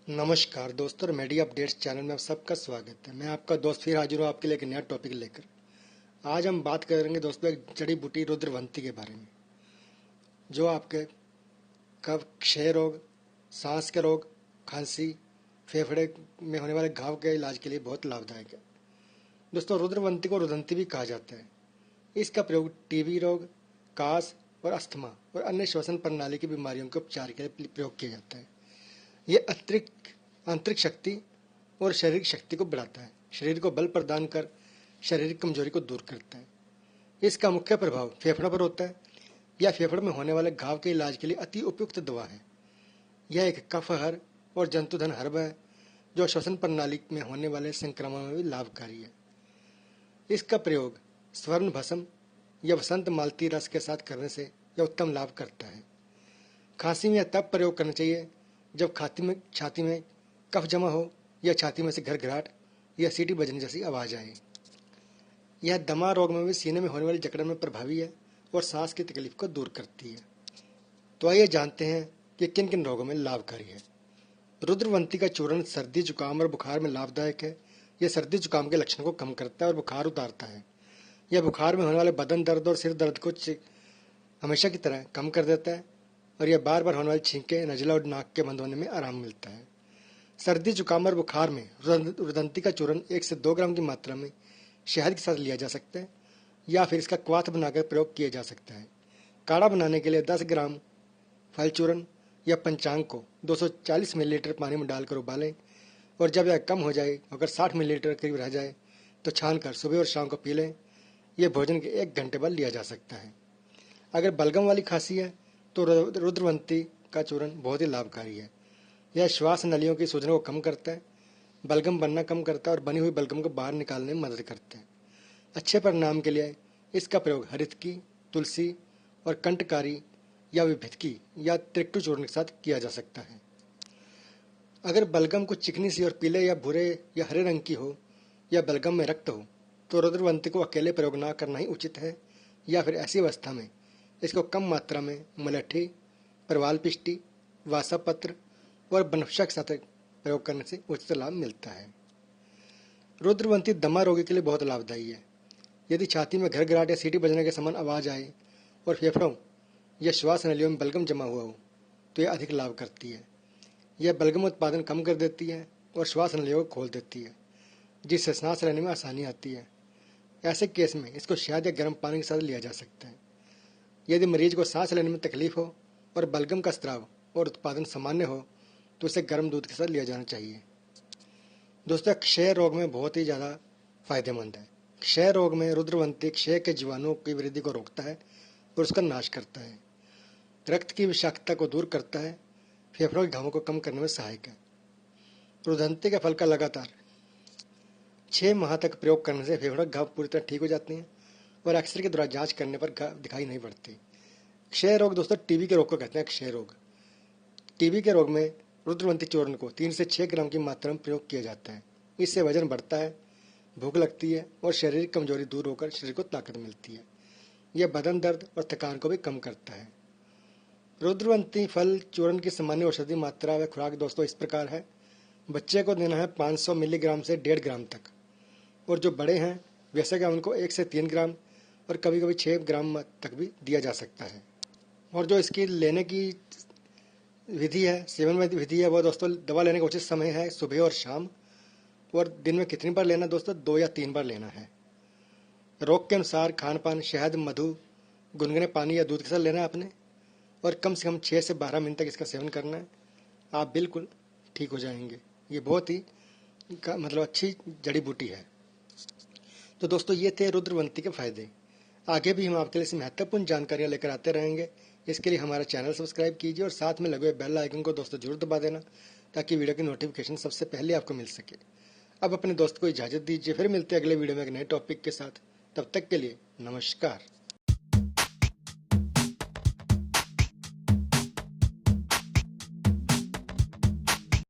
नमस्कार दोस्तों, media updates channel में आप सबका स्वागत है। मैं आपका दोस्त फिर हाजिर हूँ आपके लिए एक नया टॉपिक लेकर। आज हम बात करेंगे दोस्तों एक जड़ी बूटी रुद्रवंती के बारे में, जो आपके कफ, क्षय रोग, सांस के रोग, खांसी, फेफड़े में होने वाले घाव के इलाज के लिए बहुत लाभदायक है। दोस्तों, रुद्रवंती को रुदंती भी कहा जाता है। इसका प्रयोग टीबी रोग, कास और अस्थमा और अन्य श्वसन प्रणाली की बीमारियों के उपचार के लिए प्रयोग किया जाता है। ये अतिरिक्त आंतरिक शक्ति और शारीरिक शक्ति को बढ़ाता है, शरीर को बल प्रदान कर शारीरिक कमजोरी को दूर करता है। इसका मुख्य प्रभाव फेफड़ों पर होता है। यह फेफड़ों में होने वाले घाव के इलाज के लिए अति उपयुक्त दवा है। यह एक कफहर और जंतुधन हर्ब है, जो श्वसन प्रणाली में होने वाले संक्रमण में भी लाभकारी है। इसका प्रयोग स्वर्ण भस्म या वसंत मालती रस के साथ करने से यह उत्तम लाभ करता है। खांसी में यह तब प्रयोग करना चाहिए जब छाती में कफ जमा हो या छाती में से घरघराहट या सीटी बजने जैसी आवाज आए। यह दमा रोग में भी सीने में होने वाली जकड़न में प्रभावी है और सांस की तकलीफ को दूर करती है। तो आइए जानते हैं कि किन किन रोगों में लाभकारी है। रुद्रवंती का चूर्ण सर्दी, जुकाम और बुखार में लाभदायक है। यह सर्दी जुकाम के लक्षणों को कम करता है और बुखार उतारता है। यह बुखार में होने वाले बदन दर्द और सिर दर्द को हमेशा की तरह कम कर देता है और यह बार बार होने वाली छींके, नजला और नाक के बंद होने में आराम मिलता है। सर्दी, जुकाम और बुखार में रुदंती का चूर्ण 1 से 2 ग्राम की मात्रा में शहद के साथ लिया जा सकता है या फिर इसका क्वाथ बनाकर प्रयोग किया जा सकता है। काढ़ा बनाने के लिए 10 ग्राम फल चूर्ण या पंचांग को 240 मिलीलीटर पानी में डालकर उबालें और जब यह कम हो जाए, अगर 60 मिलीलीटर करीब रह जाए तो छानकर सुबह और शाम को पी लें। यह भोजन के 1 घंटे बाद लिया जा सकता है। अगर बलगम वाली खांसी है तो रुद्रवंती का चूर्ण बहुत ही लाभकारी है। यह श्वास नलियों की सूजन को कम करता है, बलगम बनना कम करता है और बनी हुई बलगम को बाहर निकालने में मदद करता है। अच्छे परिणाम के लिए इसका प्रयोग हरितकी, तुलसी और कंटकारी या विभितकी या त्रिकटु चूर्ण के साथ किया जा सकता है। अगर बलगम को चिकनी सी और पीले या भूरे या हरे रंग की हो या बलगम में रक्त हो तो रुद्रवंती को अकेले प्रयोग न करना ही उचित है, या फिर ऐसी अवस्था में इसको कम मात्रा में मलट्ठी, परवाल पिष्टी, वासापत्र और बनफशा के साथ प्रयोग करने से उचित लाभ मिलता है। रुद्रवंती दमा रोगी के लिए बहुत लाभदायी है। यदि छाती में घरघराहट या सीटी बजने के समान आवाज आए और फेफड़ों या श्वास नलियों में बलगम जमा हुआ हो तो यह अधिक लाभ करती है। यह बलगम उत्पादन कम कर देती है और श्वास नलियों को खोल देती है, जिससे सांस लेने में आसानी आती है। ऐसे केस में इसको शहद या गर्म पानी के साथ लिया जा सकता है। यदि मरीज को सांस लेने में तकलीफ हो और बलगम का स्त्राव और उत्पादन सामान्य हो तो उसे गर्म दूध के साथ लिया जाना चाहिए। दोस्तों, क्षय रोग में बहुत ही ज़्यादा फायदेमंद है। क्षय रोग में रुद्रवंती क्षय के जीवाणुओं की वृद्धि को रोकता है और उसका नाश करता है। रक्त की विषाक्तता को दूर करता है, फेफड़ों के घावों को कम करने में सहायक है। रुदंती के फल का लगातार 6 माह तक प्रयोग करने से फेफड़ों के घाव पूरी तरह ठीक हो जाते हैं और एक्सरे के द्वारा जांच करने पर घाव दिखाई नहीं पड़ती। क्षय रोग दोस्तों टीबी के रोग को कहते हैं क्षय रोग। टीबी के रोग में रुद्रवंती चूर्ण को 3 से 6 ग्राम की मात्रा में प्रयोग किया जाता है। इससे वजन बढ़ता है, भूख लगती है और शारीरिक कमजोरी दूर होकर शरीर को ताकत मिलती है। यह बदन दर्द और थकान को भी कम करता है। रुद्रवंती फल चूर्ण की सामान्य औषधि मात्रा व खुराक दोस्तों इस प्रकार है। बच्चे को देना है 500 मिलीग्राम से 1.5 ग्राम तक, और जो बड़े हैं वैसे कि उनको 1 से 3 ग्राम और कभी कभी 6 ग्राम तक भी दिया जा सकता है। और जो इसकी लेने की विधि है, सेवन में विधि है, वो दोस्तों दवा लेने का उचित समय है सुबह और शाम। और दिन में कितनी बार लेना दोस्तों? 2 या 3 बार लेना है। रोग के अनुसार खान पान शहद, मधु, गुनगुने पानी या दूध के साथ लेना है आपने, और कम से कम 6 से 12 मिनट तक इसका सेवन करना है। आप बिल्कुल ठीक हो जाएंगे। ये बहुत ही अच्छी जड़ी बूटी है। तो दोस्तों, ये थे रुद्रवंती के फायदे। आगे भी हम आपके लिए इस महत्वपूर्ण जानकारियाँ लेकर आते रहेंगे। इसके लिए हमारा चैनल सब्सक्राइब कीजिए और साथ में लगे हुए बेल आइकन को दोस्तों जरूर दबा देना, ताकि वीडियो की नोटिफिकेशन सबसे पहले आपको मिल सके। अब अपने दोस्त को इजाज़त दीजिए, फिर मिलते हैं अगले वीडियो में एक नए टॉपिक के साथ। तब तक के लिए नमस्कार।